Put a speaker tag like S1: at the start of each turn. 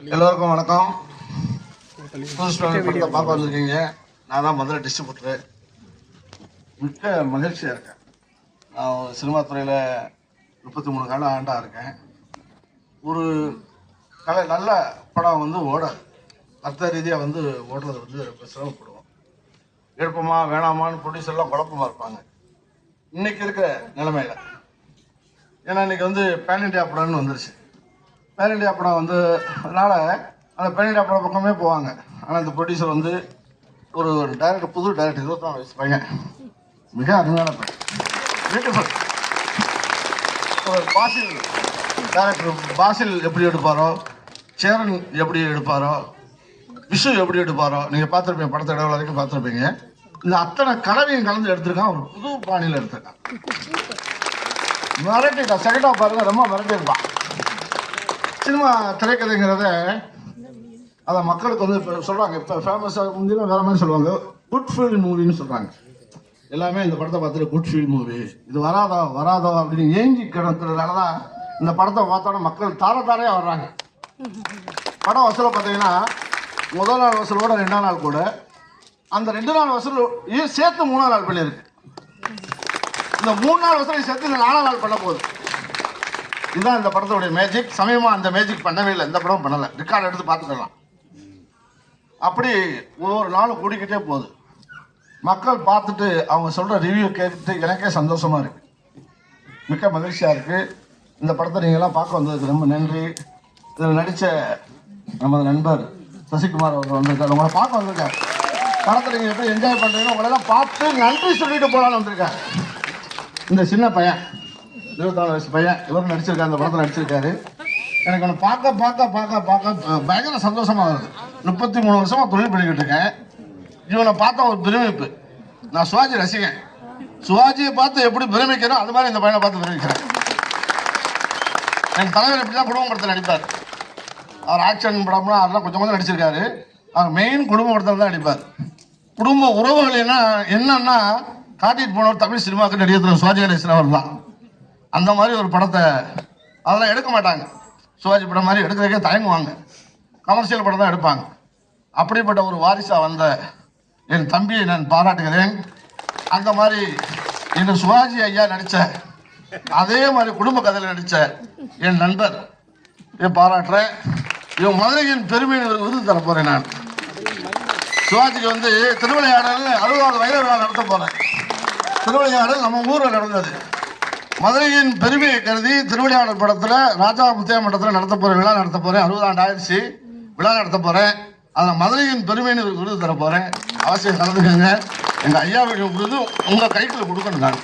S1: எல்லோருக்கும் வணக்கம். படத்தை பார்க்க வந்திருக்கீங்க. நான் தான் முதல்ல டிஸ்ட்ரிபியூட்டரு. மிக்க மகிழ்ச்சியாக இருக்கேன். நான் சினிமா துறையில் 33 ஆண்டாக இருக்கேன். ஒரு நல்ல படம் ஓடாது, அர்த்த ரீதியாக ஓடுறது ரொம்ப சிரமப்படுவோம். எடுப்போமா வேணாமான்னு ப்ரொடியூசர்லாம் குழப்பமாக இருப்பாங்க இன்னைக்கு இருக்கிற நிலைமையில. ஏன்னா இன்னைக்கு பேன் இண்டியா படம்னு வந்துருச்சு. பேன் இண்டியா படம் அதனால அந்த பேன் இண்டியா படம் பக்கமே போவாங்க. ஆனால் இந்த ப்ரொடியூசர் ஒரு டைரக்டர், புது டைரக்டர், 24 வயசு பையன், மிக அருமையான பையன், பியூட்டிஃபுல். ஒரு பாசில் டைரக்டர் பாசில் எப்படி எடுப்பாரோ, சேரன் எப்படி எடுப்பாரோ, விஷு எப்படி எடுப்பாரோ, நீங்கள் பார்த்துருப்பீங்க, படத்தை இடவில் வரைக்கும் பார்த்துருப்பீங்க. இந்த அத்தனை கலவையும் கலந்து எடுத்திருக்கான். ஒரு புது பாணியில் எடுத்திருக்கான். மிரட்டிட்டான். செகண்டாக பாருங்க, ரொம்ப மிரட்டி இருப்பான். சினிமா திரைக்கதைங்கிறத அதை மக்களுக்கு இப்போ சொல்கிறாங்க. இப்போ ஃபேமஸாக முந்திலாம் வேறு மாதிரி சொல்லுவாங்க, குட் ஃபீல் மூவின்னு சொல்கிறாங்க. எல்லாமே இந்த படத்தை பார்த்துட்டு குட் ஃபீல் மூவி, இது வராதோ அப்படின்னு ஏங்கி கிடக்கிறதுனால தான் இந்த படத்தை பார்த்தோன்னா மக்கள் தாரையாக வர்றாங்க. படம் வசூலை பார்த்தீங்கன்னா முதல் நாள் வசூலோட 2ஆம் நாள் கூட அந்த 2 நாள் வசூல் சேர்த்து 3ஆம் நாள் பண்ணியிருக்கு. இந்த 3 நாள் வசூலை சேர்த்து இந்த 4ஆம் நாள் பண்ண போகுது. இதுதான் இந்த படத்தோடைய மேஜிக். சமயமாக அந்த மேஜிக் பண்ணவே இல்லை, இந்த படம் பண்ணலை. ரெக்கார்டு எடுத்து பார்த்துக்கலாம். அப்படி ஒவ்வொரு நாளும் கூடிக்கிட்டே போகுது. மக்கள் பார்த்துட்டு அவங்க சொல்கிற ரிவ்யூ கேட்டு எனக்கே சந்தோஷமாக இருக்குது, மிக்க மகிழ்ச்சியாக இருக்குது. இந்த படத்தை நீங்கள்லாம் பார்க்க வந்ததுக்கு ரொம்ப நன்றி. இதில் நடித்த நமது நண்பர் சசிகுமார் அவர்கள் வந்திருக்காரு. உங்களை பார்க்க வந்திருக்காரு. படத்தை நீங்கள் எப்படி என்ஜாய் பண்ணுறீங்கன்னு உங்களெல்லாம் பார்த்து நன்றி சொல்லிட்டு போகலான்னு வந்திருக்காரு. இந்த சின்ன பையன், 24 வயசு பையன், இவரும் நடிச்சிருக்காரு, அந்த படத்தில் நடிச்சிருக்காரு. எனக்கு ஒன்று பார்க்க பயங்கர சந்தோஷமாக வருது. 33 வருஷமாக தொழில் பண்ணிக்கிட்டு இருக்கேன். இவனை பார்த்தா ஒரு பிரமிப்பு. நான் சிவாஜி ரசிகன். சிவாஜியை பார்த்து எப்படி பிரமிக்கிறோம் அது மாதிரி இந்த பையனை பார்த்து பிரமிக்கிறேன். என் தலைவர் எப்படி தான் குடும்ப படத்தில் நடிப்பார். அவர் ஆக்ஷன் படம்னா அதெல்லாம் கொஞ்சம் நடிச்சிருக்காரு. அவர் மெயின் குடும்ப படத்தில் தான் நடிப்பார். குடும்ப உறவுகள் என்னன்னா காட்டிட்டு போனவர் தமிழ் சினிமாவுக்கு நடிகர் சிவாஜி கணேசன் அவர் தான். அந்த மாதிரி ஒரு படத்தை அதெல்லாம் எடுக்க மாட்டாங்க. சிவாஜி படம் மாதிரி எடுக்கிறதுக்கே தயங்குவாங்க. கமர்ஷியல் படம் தான் எடுப்பாங்க. அப்படிப்பட்ட ஒரு வாரிசாக வந்த என் தம்பியை நான் பாராட்டுகிறேன். அந்த மாதிரி இன்று சிவாஜி ஐயா நடித்த அதே மாதிரி குடும்ப கதையில் நடித்த என் நண்பர் பாராட்டுறேன். இவன் மதுரையின் பெருமையை விருது தர போகிறேன். நான் சிவாஜிக்கு திருவிளையாடல் 60வது வயது விழா நடத்த போகிறேன். திருவிளையாடல் நம்ம ஊரில் நடந்தது. மதுரையின் பெருமையை கருதி திருவிளையாடல் படத்தில் ராஜா முத்தையா மண்டலத்தில் நடத்த போகிறேன். விழா நடத்த போகிறேன். 60 ஆண்டு ஆயிடுச்சு, விழா நடத்த போகிறேன். அதில் மதுரையின் பெருமைன்னு விருது தர போகிறேன். அவசியம் கலந்துக்கங்க. எங்கள் ஐயாவுடைய விருது உங்கள் கைக்குள்ள கொடுக்கணும். நான்